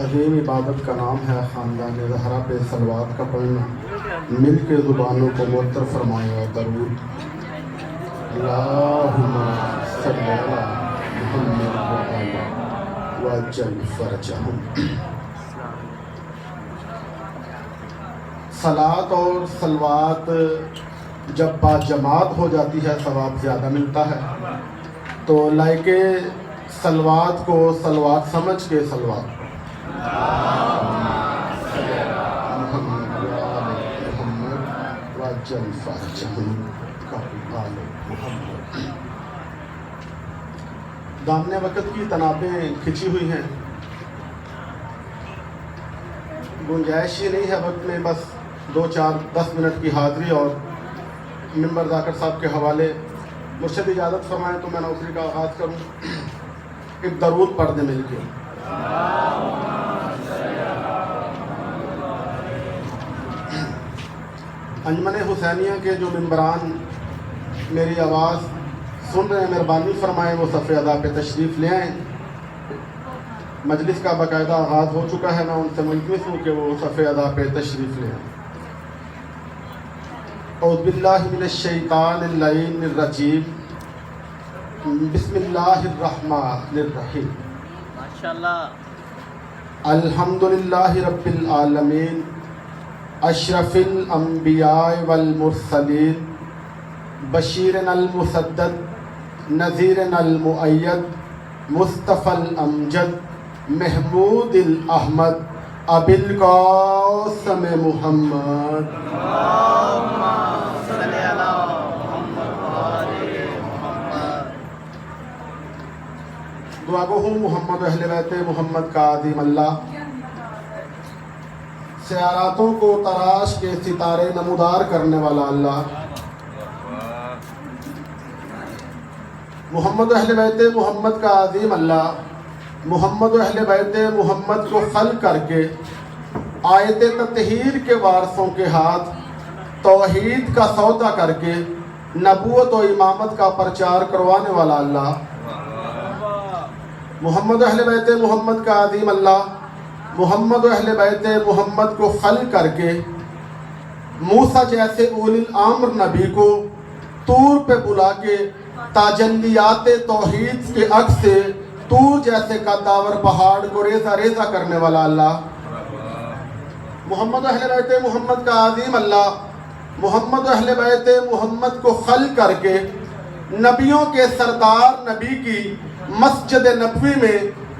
عظیم عبادت کا نام ہے خاندان زہرا پہ صلوات کا پڑھنا، مل کے زبانوں کو معطر فرمائیں اور درود اللہم صلی علی محمد وعجل فرجہم۔ صلاۃ اور صلوات جب با جماعت ہو جاتی ہے ثواب زیادہ ملتا ہے، تو لائکے صلوات کو صلوات سمجھ کے صلوات دامنے وقت کی تنابیں کھچی ہوئی ہیں، گنجائش ہی نہیں ہے وقت میں، بس 2-4-10 منٹ کی حاضری اور ممبر ذاکر صاحب کے حوالے۔ مرشد اجازت فرمائیں تو میں نوکری کا آغاز کروں، ایک درود پڑھ دیں مل کے۔ انجمن حسینیہ کے جو ممبران میری آواز سن رہے ہیں، مہربانی فرمائیں وہ صف ادا پہ تشریف لے آئیں۔ مجلس کا باقاعدہ آغاز ہو چکا ہے، میں ان سے ملتمس ہوں کہ وہ صف ادا پہ تشریف لے آئیں۔ اعوذ باللہ من الشیطان اللعین الرجیم، بسم اللہ الرحمن الرحیم۔ ماشاءاللہ۔ الحمدللہ رب العالمین، اشرف الانبیاء والمرسلین، بشیرنا المسدد نذیرنا المؤید، مصطفی الامجد محمود الاحمد ابی القاسم محمد۔ دعا گو ہوں محمد و اہل بیت محمد کا عظیم اللہ، سیاراتوں کو تراش کے ستارے نمودار کرنے والا اللہ، محمد و اہل بیت محمد کا عظیم اللہ، محمد و اہل بیت محمد کو خلق کر کے آیت تطہیر کے وارثوں کے ہاتھ توحید کا سودا کر کے نبوت و امامت کا پرچار کروانے والا اللہ، محمد و اہل بیت محمد کا عظیم اللہ، محمد و اہل بیت محمد کو خلق کر کے موسیٰ جیسے اولی الامر نبی کو طور پہ بلا کے تاجلیات توحید کے عکس سے طور جیسے قداور پہاڑ کو ریزہ ریزہ کرنے والا اللہ، محمد و اہل بیت محمد کا عظیم اللہ، محمد و اہل بیت محمد کو خلق کر کے نبیوں کے سردار نبی کی مسجد نبوی میں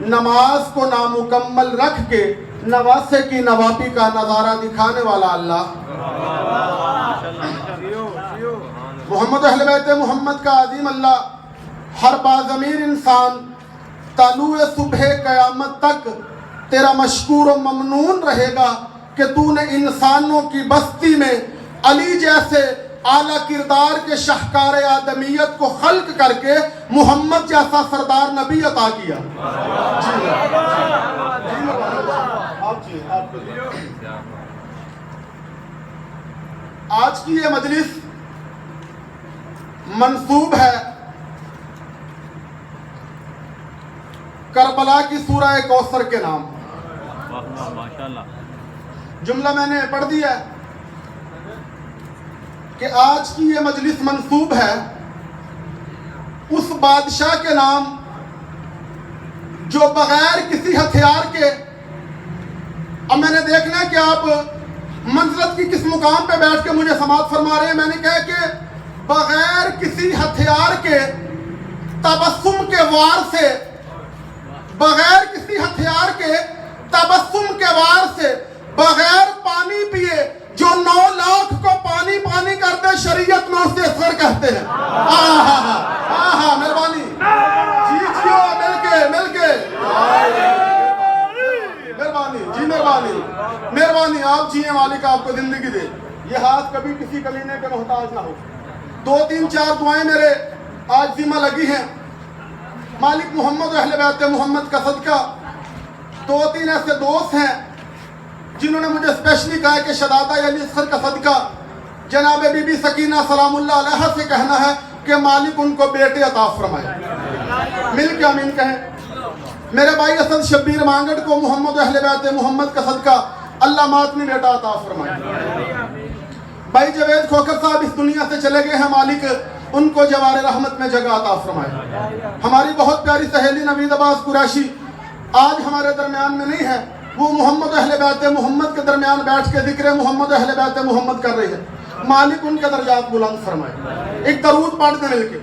نماز کو نامکمل رکھ کے نواسے کی نوابی کا نظارہ دکھانے والا اللہ، محمد اہل بیت محمد کا عظیم اللہ، ہر باضمیر انسان طلوع صبح قیامت تک تیرا مشکور و ممنون رہے گا کہ تو نے انسانوں کی بستی میں علی جیسے اعلیٰ کردار کے شاہکار آدمیت کو خلق کر کے محمد جیسا سردار نبی عطا کیا۔ آج کی یہ مجلس منسوب ہے کربلا کی سورہ کوثر کے نام۔ جملہ میں نے پڑھ دیا ہے کہ آج کی یہ مجلس منسوب ہے اس بادشاہ کے نام جو بغیر کسی ہتھیار کے، اب میں نے دیکھنا ہے کہ آپ منزلت کی کس مقام پہ بیٹھ کے مجھے سماعت فرما رہے ہیں، میں نے کہا کہ بغیر کسی ہتھیار کے تبسم کے وار سے، بغیر کسی ہتھیار کے تبسم کے وار سے، بغیر پانی پیے جو 9 لاکھ کو پانی پانی کرتے شریعت میں اسے اثر کہتے ہیں۔ مہربانی جی جیو مل کے مہربانی جی مہربانی آپ جیئے، مالک آپ کو زندگی دے، یہ ہاتھ کبھی کسی کمینے کے محتاج نہ ہو۔ 2-3-4 دعائیں میرے آج ذمہ لگی ہیں، مالک محمد و اہل بیت محمد کا صدقہ۔ 2-3 ایسے دوست ہیں جنہوں نے مجھے اسپیشلی کہا کہ شہزادہ علی اصغر کا صدقہ جناب بی بی سکینہ سلام اللہ علیہ سے کہنا ہے کہ مالک ان کو بیٹے عطا فرمائے۔ مل کے آمین کہیں۔ میرے بھائی اسد شبیر مانگڑ کو محمد و اہل بیت محمد کا صدقہ اللہ ماتمی بیٹا عطا فرمائے۔ بھائی جوید کھوکر صاحب اس دنیا سے چلے گئے ہیں، مالک ان کو جوار رحمت میں جگہ عطا فرمائے۔ ہماری بہت پیاری سہیلی نوید عباس قریشی آج ہمارے درمیان میں نہیں ہے، وہ محمد اہل بیت محمد کے درمیان بیٹھ کے ذکر محمد اہل بیت محمد کر رہی ہے، مالک ان کے درجات بلند فرمائے۔ ایک درود پڑھ دیں مل کے۔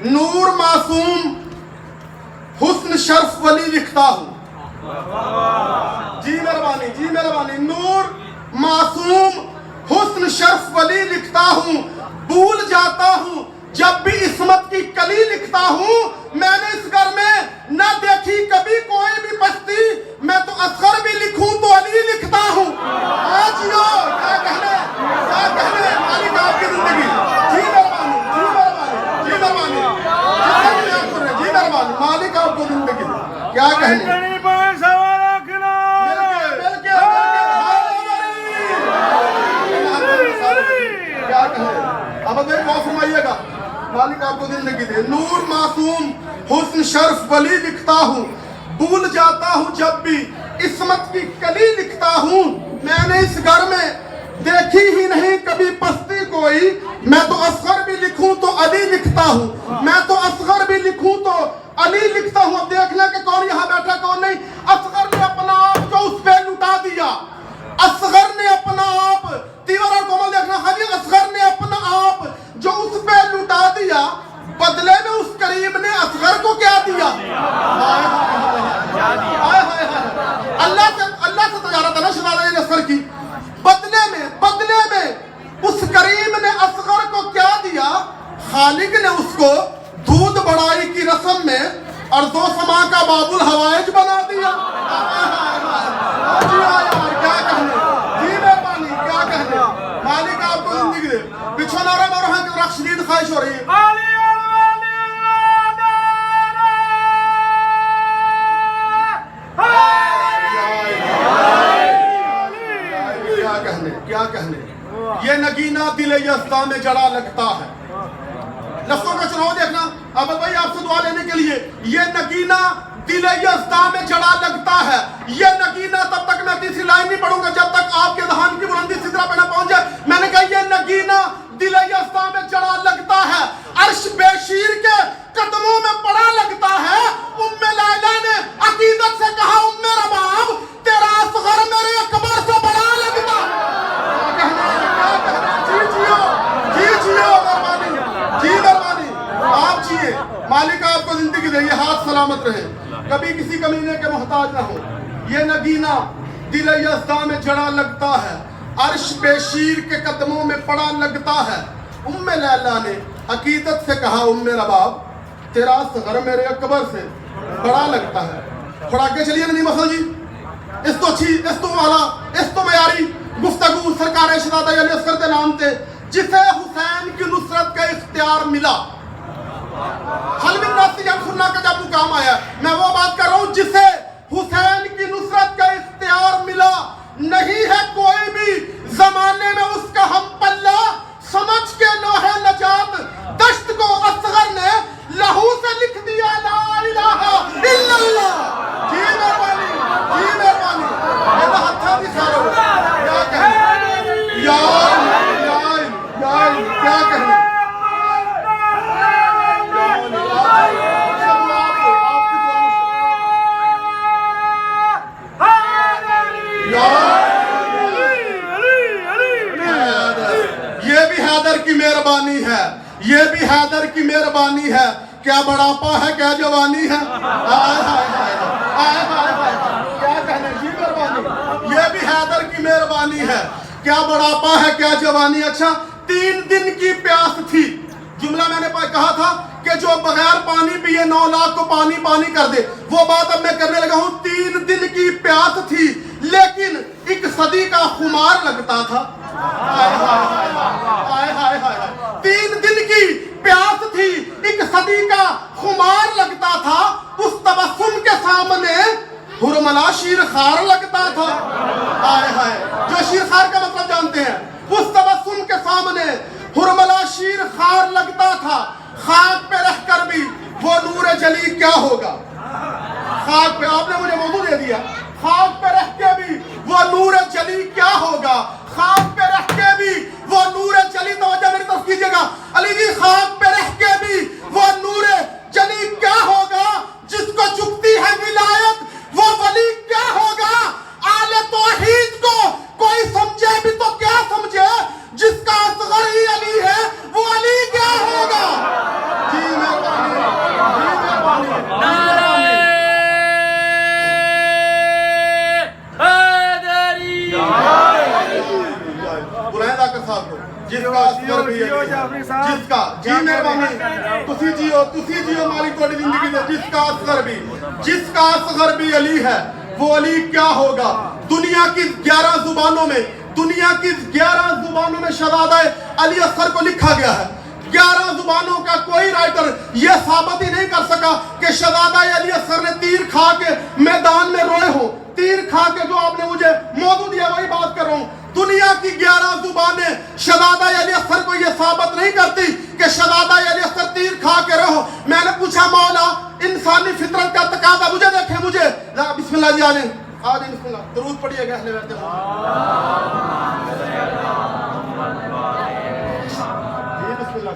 نور معصوم حسن شرف ولی لکھتا ہوں، جی مہربانی، نور معصوم حسن شرف ولی لکھتا ہوں، بھول جاتا ہوں جب بھی عصمت کی کلی لکھتا ہوں، میں نے اس گھر میں نہ دیکھی کبھی کوئی بھی پستی، میں تو اصغر بھی لکھوں تو علی لکھتا ہوں۔ آجیو کیا کہنے مالک آپ کی زندگی، جی مہربانی، مالک آپ کو زندگی کیا کہنے۔ اب اگر معاف فرمائیے گا، مالک آپ کو زندگی دے۔ نور معصوم حسن شرف ولی لکھتا ہوں، بھول جاتا ہوں جب بھی عصمت کی کلی لکھتا ہوں، میں نے اس گھر میں دیکھی ہی نہیں کبھی پستی کوئی، میں تو اصغر بھی لکھوں تو علی لکھتا ہوں، میں تو اصغر بھی لکھوں تو علی لکھتا ہوں۔ اب دیکھ لیں کہ کون یہاں بیٹھا کون نہیں۔ اصغر نے اپنا آپ جو اس پہ لٹا دیا، اصغر نے اپنا آپ، تیور اور کومل دیکھنا خالی، اصغر نے اپنا آپ جو اس پہ لٹا دیا، بدلے میں اس کریم نے اصغر کو کیا دیا؟ اللہ سے تجارت ہے نا شہزادہ علی اصغر کی، بدلے میں اس کریم نے اصغر کو کیا دیا؟ خالق نے اس کو دودھ بڑائی کی رسم میں ارض و سما کا باب الحوائج بنا دیا۔ کیا کہنے، جی مہربانی، کیا کہنے، مالک آپ کو زندگی دے۔ پچھو نعرہ مارو ہیں کہ رقص شدید خواہش ہو رہی ہے۔ کیا کہنے، یہ نگینہ دل یزداں میں جڑا لگتا ہے۔ لفظوں کا چناؤ دیکھنا، اب بھائی آپ سے دعا لینے کے لیے، یہ نگینہ دل یزداں میں جڑا لگتا ہے، یہ نگینہ تب تک میں تیسری لائن نہیں پڑھوں گا جب تک آپ کے ذہن کی بلندی سدرہ پہ نہ پہنچ جائے۔ میں نے کہا یہ نگینہ دل یزداں میں جڑا لگتا ہے، عرش بے شیر کے قدموں میں پڑا لگتا ہے۔ ام لیلہ نے عقیدت سے کہا ام رباب تیرا اصغر میرے اکبر سے بڑا لگتا ہے۔ آپ جیئے، مالک آپ کو زندگی دے، یہ ہاتھ سلامت رہے، کبھی کسی کمینے کے محتاج نہ ہو۔ یہ نگینہ دل یزداں میں جڑا لگتا ہے، عرش بے شیر کے قدموں میں پڑا لگتا ہے۔ ام لیلہ نے عقیدت سے کہا ام رباب تیرا اصغر میرے اکبر سے بڑا لگتا ہے۔ تھوڑا آگے چلیے نہیں مسل جی، اس تو اچھی، اس تو والا، اس تو معیاری گفتگو سرکار شہزادہ علی اصغر کے نام تے، جسے حسین کی نصرت کا اختیار ملا۔ حلم الناسی ینصرنا کا جب مقام آیا، میں وہ بات کر رہا ہوں جسے حسین کی نصرت کا اختیار ملا۔ نہیں ہے کوئی بھی زمانے میں اس کا ہم پلہ، سمجھ کے لوح نجات دشت کو اصغر نے لہو سے لکھ دیا لا الہ الا اللہ۔ جی مہربانی، جی مہربانی، یہ ہتھا بھی سارو کیا کہنے، یا کیا کہنے، یہ بھی حیدر کی مہربانی ہے، یہ بھی حیدر کی مہربانی ہے، کیا بڑھاپا ہے کیا جوانی ہے، کیا کہنے، جی مہربانی، یہ بھی حیدر کی مہربانی ہے، کیا بڑھاپا ہے کیا جوانی۔ اچھا 3 دن کی پیاس تھی، جملہ میں نے کہا تھا کہ جو بغیر پانی پیے 9 لاکھ کو پانی کر دے، وہ بات اب میں کرنے لگا ہوں۔ 3 دن کی پیاس تھی لیکن 1 صدی کا خمار لگتا تھا۔ 3 دن کی پیاس تھی، 1 صدی کا خمار لگتا تھا، اس تبسم کے سامنے ہرملا شیرخوار لگتا تھا۔ جو شیرخوار کا مطلب جانتے ہیں، اس تبسم کے سامنے حرملا شیر خار لگتا تھا، خاک پہ رہ کر بھی وہ نور جلی کیا ہوگا؟ خاک پہ، آپ نے مجھے موضوع دے دیا، خاک پہ رہ کے بھی وہ نور جلی کیا ہوگا؟ خاک پہ رہ کے بھی وہ نور جلی، توجہ میری طرف کیجئے گا علی جی، خاک پہ رہ کے بھی وہ نور جلی کیا ہوگا؟ جس کو چکتی ہے ولایت وہ ولی کیا ہوگا؟ آل توحید کو کوئی سمجھے بھی تو کیا سمجھے، جس کا اصغر ہی علی ہے وہ علی کیا ہوگا؟ جی مہربانی، جی مہربانی، بلائیں ذاکر صاحب کو، جس کا اصغر بھی علی ہے، جس کا، جی مہربانی، تسی جیو مالک توڑی زندگی دے، جس کا اصغر بھی علی ہے وہ علی کیا ہوگا؟ دنیا کی 11 زبانوں میں شہزادہ علی اصغر کو لکھا گیا ہے۔ 11 زبانوں کا کوئی رائٹر یہ ثابت ہی نہیں کر سکا کہ شہزادہ علی اصغر نے تیر کھا کے میدان میں روئے ہوں۔ تیر کھا کے جو آپ نے مجھے موضوع دیا وہی بات کر رہا ہوں۔ دنیا کی 11 زبانیں شہزادہ علی اصغر کو یہ ثابت نہیں کرتی کہ شہزادہ علی اصغر تیر کھا کے رہو۔ میں نے پوچھا مولا انسانی فطرت کا تقاضا، مجھے دیکھیں، مجھے بسم اللہ جی، آجیں بسم اللہ، درود پڑھیے گا اہل بیت جی بسم اللہ۔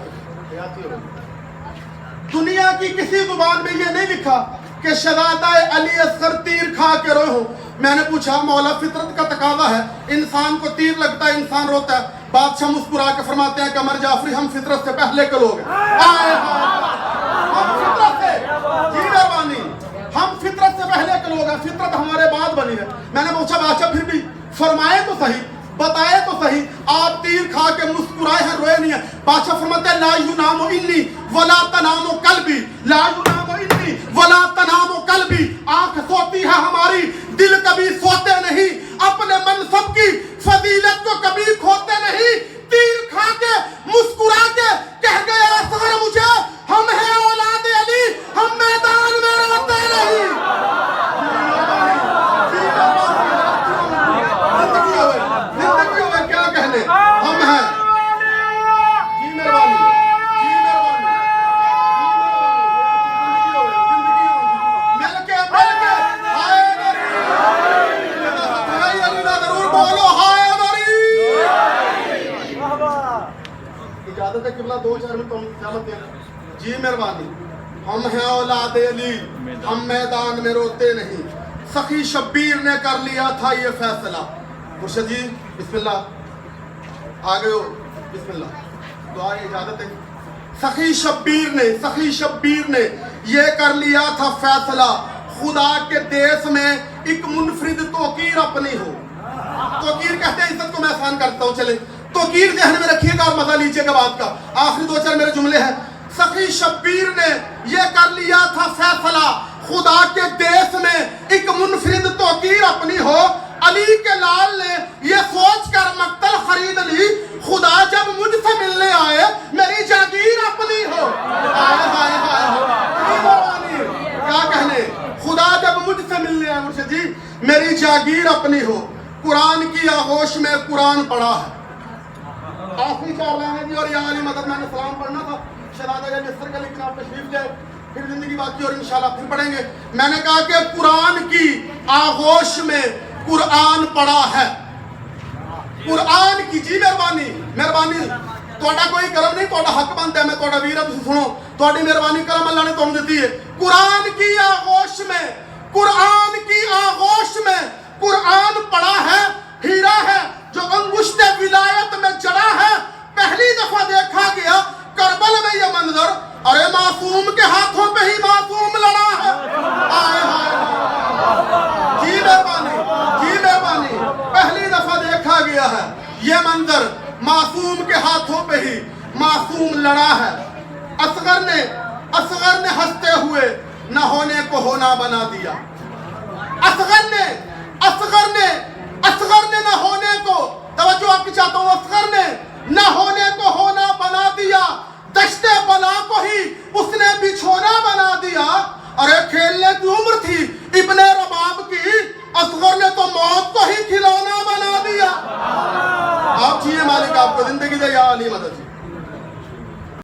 دنیا کی کسی زبان میں یہ نہیں لکھا کہ شہزادہ علی اصغر تیر کھا کے روئے ہوں۔ میں نے پوچھا مولا فطرت کا تقاضا ہے، انسان کو تیر لگتا ہے، انسان روتا ہے۔ بادشاہ مسکرا کے فرماتے ہیں کہ قمر جعفری ہم فطرت سے پہلے کے لوگ ہیں۔ ہم فطرت سے، جی مہربانی، ہم فطرت سے پہلے کے لوگ ہیں، فطرت ہمارے بعد بنی ہے۔ میں نے پوچھا بادشاہ پھر بھی فرمائے تو صحیح، بتائے تو صحیح، آپ تیر کھا کے مسکرائے ہیں، روئے نہیں ہیں۔ بادشاہ فرماتے ہیں لا ینام انی ولا تنام قلبی، لا ینام انی ولا تنام قلبی، آنکھ سوتی ہے ہماری، دل کبھی سوتے نہیں، اپنے منصب کی فضیلت کو کبھی کھوتے نہیں۔ تیر کھا کے مسکرا کے کہہ گئے اصغر مجھے، ہم ہیں اولاد علی، ہم میدان میں روتے نہیں۔ زندگی ہوئے کیا کہنے، ہم ہیں، جی مہربانی، جی مہربانی، مل کے ہائے علی نہ ضرور بولو، ہائے علی۔ اجازت ہے قبلہ 2-4 منٹ اجازت دینا، جی مہربانی۔ ہم ہیں اولاد علی، ہم میدان میں روتے نہیں، سخی شبیر نے کر لیا تھا یہ فیصلہ۔ مرشد جی بسم اللہ، آگے ہو، بسم اللہ، دعا اجازت ہے۔ سخی شبیر نے یہ کر لیا تھا فیصلہ، خدا کے دیس میں ایک منفرد توقیر اپنی ہو۔ توقیر کہتے ہیں عزت کو میں آسان کرتا ہوں، چلے توقیر ذہن میں رکھیے گا اور مزہ لیجیے گا بات کا۔ آخری 2-4 میرے جملے ہیں۔ سخی شبیر نے یہ کر لیا تھا فیصلہ، خدا کے دیس میں ایک منفرد توقیر اپنی ہو۔ علی کے لال نے یہ سوچ کر مقتل خرید لی، خدا جب مجھ سے ملنے آئے میری جاگیر اپنی ہو۔ کیا کہنے، خدا جب مجھ سے ملنے آئے مرشد جی میری جاگیر اپنی ہو۔ قرآن کی آغوش میں قرآن پڑھا ہے۔ آخری 4 لائنیں جی، اور یا علی مدد، میں نے سلام پڑھنا تھا شہزادہ علی اصغر کا، لیکن آپ تشریف لے پھر زندگی باقی اور انشاءاللہ پھر پڑھیں گے۔ میں نے کہا کہ قرآن کی آغوش میں قرآن پڑھا ہے، قرآن کی، جی مہربانی، توڑا کوئی کرم نہیں، توڑا حق بنتا ہے، میں توڑا ویرہ تسی سنو، توڑی مہربانی کرم اللہ نے تم دیتی ہے۔ قرآن کی آغوش میں قرآن پڑھا ہے، ہیرا ہے جو انگشت ولایت میں جڑا ہے۔ پہلی دفعہ دیکھا گیا کربل میں یہ منظر، ارے معصوم کے ہاتھوں پہ ہی معصوم لڑا ہے۔ جی مہربانی، پہلی دفعہ دیکھا گیا ہے یہ منظر، معصوم کے ہاتھوں پہ ہی معصوم لڑا ہے۔ اصغر نے ہنستے ہوئے نہ ہونے کو ہونا بنا دیا۔ اصغر نے نہ ہونے کو، توجہ آپ کی چاہتا ہوں، اصغر نے نہ ہونے کو ہونا بنا دیا، دشت بلا کو ہی اس نے بچھونا بنا دیا۔ ارے کھیلنے کی عمر تھی ابن رباب کی، اصغر نے تو موت کو ہی کھلونا بنا دیا۔ آپ جیئے مالک، آپ کو زندگی دے یا علی مدد۔